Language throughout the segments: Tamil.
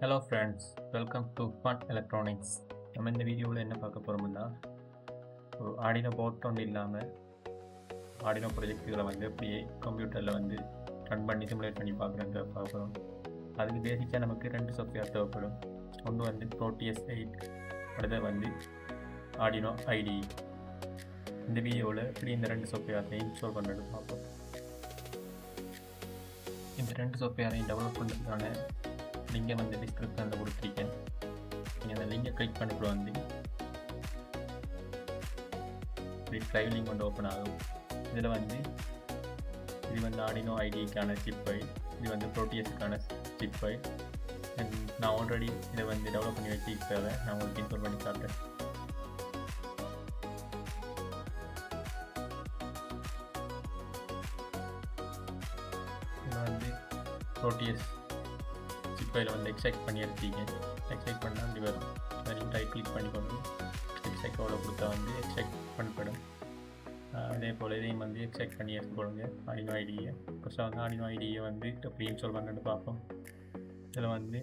Hello friends, welcome to fun electronics. நம்ம இந்த வீடியோவில் என்ன பார்க்க போகிறோம்னா, ஆடினோ போர்ட் ஒன்று இல்லாமல் ஆடினோ ப்ரொஜெக்டுகளை வந்து அப்படியே கம்ப்யூட்டரில் வந்து ரன் பண்ணி சிமுலேட் பண்ணி பார்க்குறோம். அதுக்கு பேசிக்காக நமக்கு 2 சாஃப்ட்வேர் தேவைப்படும். ஒன்று வந்து ப்ரோட்டியஸ் 8, அடுத்த வந்து ஆடினோ ஐடி. இந்த வீடியோவில் இப்படி இந்த 2 சாஃப்ட்வேரையும் இன்ஸ்டால் பண்ணுறது பார்ப்போம். இந்த 2 சாஃப்ட்வேரையும் டெவலப் பண்ணுறதுக்கான லிங்கை வந்து டிஸ்கிரிப்ஷனில் கொடுத்துருக்கேன். நீங்கள் அந்த லிங்கை கிளிக் பண்ணிட்டு வந்து இப்படி ட்ரைவ் லிங்க் வந்து ஓப்பன் ஆகும். இதில் வந்து இது வந்து ஆடினோ ஐடிக்கான சிப் ஃபைல், இது வந்து ப்ரோட்டியஸுக்கான சிப் ஃபைல். நான் ஆல்ரெடி இதை வந்து டெவலப் பண்ணி வச்சுக்கிறத நான் உங்களுக்கு இன்ஸ்டால் பண்ணி காட்டுறேன். இதில் வந்து ப்ரோட்டியஸ் சிப் ஃபைலை வந்து எக்ஸ்ட்ராக்ட் பண்ணி எடுத்துக்கேன். எக்ஸ்ட்ராக்ட் பண்ணால் அப்படி வரும். நீங்கள் ரைட் கிளிக் பண்ணிக்கொண்டு எக்ஸ்ட்ராக்டோட கொடுத்தா வந்து எக்ஸ்ட்ராக்ட் பண்ணப்படும். அதே போல் இதையும் வந்து எக்ஸ்ட்ராக்ட் பண்ணி எடுத்துக்கொள்ளுங்க ஆடினோ ஐடியை. ஃபஸ்ட்டாக வந்து ஆடினோ ஐடியை வந்து எப்படி இன்ஸ்டால் பண்ணுறது பார்ப்போம். இதில் வந்து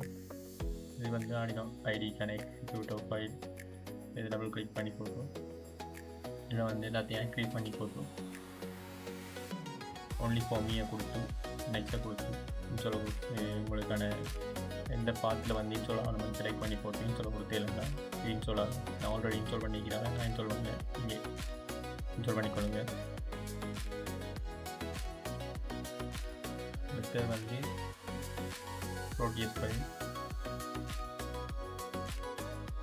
இது வந்து ஆடினோ ஐடிக்கான எக்ஸிக்யூட்டிவ் ஃபைல். இதை டபுள் கிளிக் பண்ணி போட்டோம். இதை வந்து எல்லாத்தையும் ஆக்டிவேட் பண்ணி போட்டோம். ஒன்லி ஃபார் மீயை கொடுத்து நெக்ஸ்ட்டை கொடுத்து இன்ஸ்டால் கொடுத்து உங்களுக்கான எந்த பாத்தில் வந்து இன்ஸ்டால் ஆகணும்னு செலக்ட் பண்ணி போட்டு இன்ஸ்டால் கொடுத்து இல்லைன்னா இது இன்ஸ்டால் ஆகும். நான் ஆல்ரெடி இன்ஸ்டால் பண்ணிக்கிறேன், நான் இன்ஸ்டால் பண்ணுங்க, நீங்கள் இன்ஸ்டால் பண்ணிக்கொள்ளுங்க. அடுத்து வந்து ப்ரோட்டியஸ் ஃபைல்.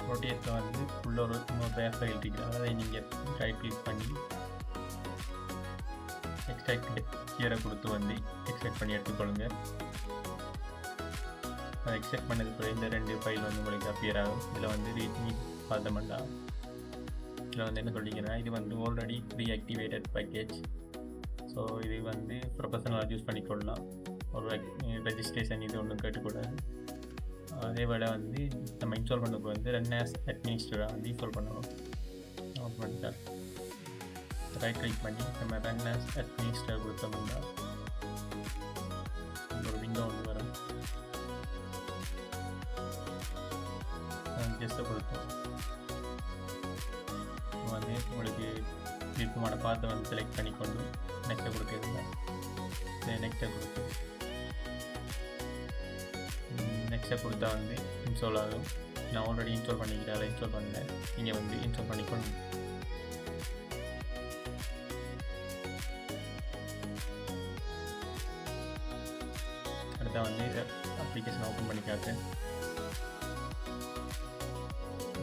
ப்ரோட்டியஸில் வந்து உள்ள இன்னொரு பேர் ஃபைல் இருக்குது. அதை நீங்கள் ரைட் கிளிக் பண்ணி எக்ஸ்ட்ராக்ட் ஹியரை கொடுத்து வந்து எக்ஸ்ட்ராக்ட் பண்ணி எடுத்துக்கொள்ளுங்க. அதை எக்ஸ்ட்ராக்ட் பண்ணது பிறகு இந்த 2 ஃபைல் வந்து உங்களுக்கு அப்பியர் ஆகும். இதில் வந்து ரீட்மி பார்த்தோம்னா இதில் வந்து என்ன சொல்லிக்கிறேன்னா, இது வந்து already pre activated package. So இது வந்து ப்ரொஃபஷனலாக யூஸ் பண்ணிக்கொள்ளலாம். ஒரு ரெஜிஸ்ட்ரேஷன் இது ஒன்றும் கேட்டுக்கூடாது. அதே விட வந்து நம்ம இன்ஸ்டால் பண்ணதுக்கு வந்து ரன் ஆஸ் அட்மினிஸ்ட்ரேட்டராக வந்து இன்ஸ்டால் பண்ணணும். பண்ணிட்டார் ரைட் கிளிக் பண்ணி நம்ம ரன் ஆஸ் அட்மினிஸ்ட்ரேட்டர் கொடுத்தோம்னா ஒரு விண்டோ ஒன்று வரும். ஜஸ்ட்டை கொடுத்தோம் வந்து உங்களுக்கு விருப்பமான பாத்தை வந்து செலக்ட் பண்ணிக்கொண்டு நெக்ஸ்ட்டை கொடுத்துருங்க. நெக்ஸ்ட்டை கொடுத்து நெக்ஸ்ட்டை கொடுத்தா வந்து இன்ஸ்டால் ஆகும். நான் ஆல்ரெடி இன்ஸ்டால் பண்ணிக்கிறேன், அதை இன்ஸ்டால் பண்ணேன். நீங்கள் வந்து இன்ஸ்டால் பண்ணிக்கொண்டு அடுத்த வந்து அப்ளிகேஷன் ஓப்பன் பண்ணி காட்டுறேன்.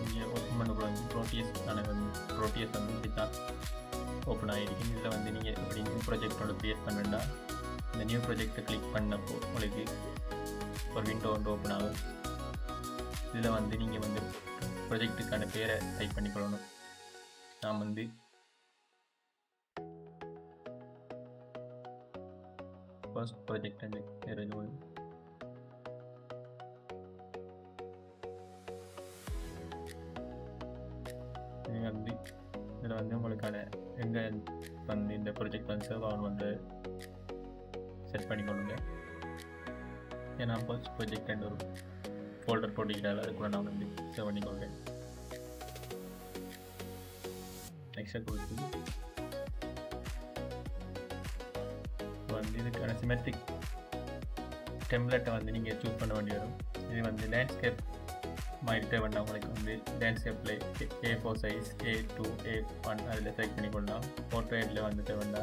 நீங்கள் ஓப்பன் பண்ணக்கூட வந்து ப்ரோட்டியஸ் வந்து இப்படி தான் ஓப்பன் ஆகிருக்கு. இதில் வந்து நீங்கள் இப்படி நியூ ப்ராஜெக்டோட க்ரியேட் பண்ணா இந்த நியூ ப்ராஜெக்டை கிளிக் பண்ணப்போ உங்களுக்கு ஒரு விண்டோ வந்து ஓப்பன் ஆகும். இதில் வந்து நீங்கள் வந்து ப்ராஜெக்ட்டுக்கான பேரை டைப் பண்ணிக்கொள்ளணும். நான் வந்து ஃபர்ஸ்ட் ப்ராஜெக்ட் வந்து பேர் எதுவும் நீங்கள் வந்து இதில் வந்து உங்களுக்கான எங்கே வந்து இந்த ப்ராஜெக்ட் வந்து சேவ் ஆகணும் வந்து செட் பண்ணிக்கொள்ளுங்க. ஏன்னா ஃபர்ஸ்ட் ப்ராஜெக்ட் அண்ட் ஒரு ஃபோல்டர் போட்டிக்கிறாள், அது கூட நான் வந்து சேவ் பண்ணிக்கொள்கிறேன். நெக்ஸ்ட்டாக கொடுத்து வந்து இதுக்கான சிமெட்ரிக் டெம்ப்ளேட்டை வந்து நீங்கள் சூஸ் பண்ண வேண்டி வரும். இது வந்து லேண்ட்ஸ்கேப் மாதிரி தேவைன்னா உங்களுக்கு வந்து லேண்ட்ஸ்கேப்பில் A4 சைஸ், A2, A1 அதில் செலக்ட் பண்ணிக்கொள்ளலாம். போர்ட்ரேட்டில் வந்து தேவைன்னா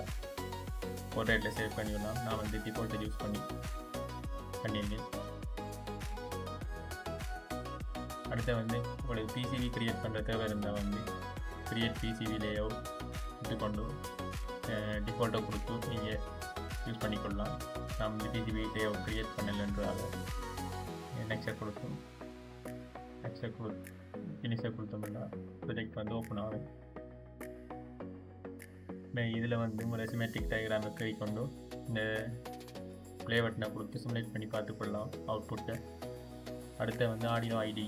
போர்ட்ரேட்டில் சேவ் பண்ணிக்கலாம். நான் வந்து டிஃபால்ட்டை யூஸ் பண்ணியிருக்கேன். அடுத்து வந்து உங்களுக்கு பிசிவி க்ரியேட் பண்ணுற தேவை இருந்தால் வந்து க்ரியேட் பிசிவி லேஅவுட் விட்டுக்கொண்டு டிஃபால்ட்டை கொடுத்து நீங்கள் யூஸ் பண்ணிக்கொள்ளலாம். நான் வந்து பிசிவி லேஅவுட் க்ரியேட் பண்ணலைன்றதால நெக்ஸ்ட்டை கொடுத்தோம். ஃபினிஷை கொடுத்தோம்னா ப்ராஜெக்ட் வந்து ஓப்பன் ஆகும். இதில் வந்து உங்களை சிமெட்ரிக் டயக்ராமை கிளிக் கொண்டு இந்த ப்ளே பட்டனை கொடுத்து சிமுலேட் பண்ணி பார்த்துக்கொள்ளலாம் அவுட்புட்டை. அடுத்து வந்து ஆடினோ ஐடி.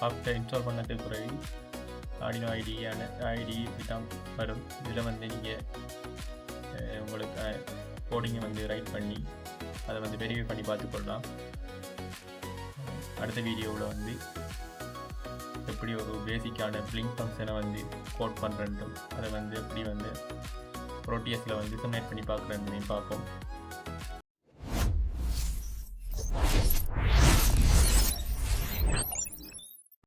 ஆஃப்டர் இன்ஸ்டால் பண்ணதுக்கு பிறகு ஆடினோ ஐடி இப்படி தான் வரும். இதில் வந்து நீங்கள் உங்களுக்கு கோடிங்கை வந்து ரைட் பண்ணி அதை வந்து வெரிஃபை பண்ணி பார்த்துக்கொள்ளலாம். அடுத்த வீடியோவில் வந்து எப்படி ஒரு பேசிக்கான பிளிங்க் ஃபங்க்ஷனை வந்து கோட் பண்ணுறேன்ட்டும் அதை வந்து எப்படி வந்து ப்ரோட்டியஸில் வந்து சிமுலேட் பண்ணி பார்க்குறேன்னு பார்ப்போம்.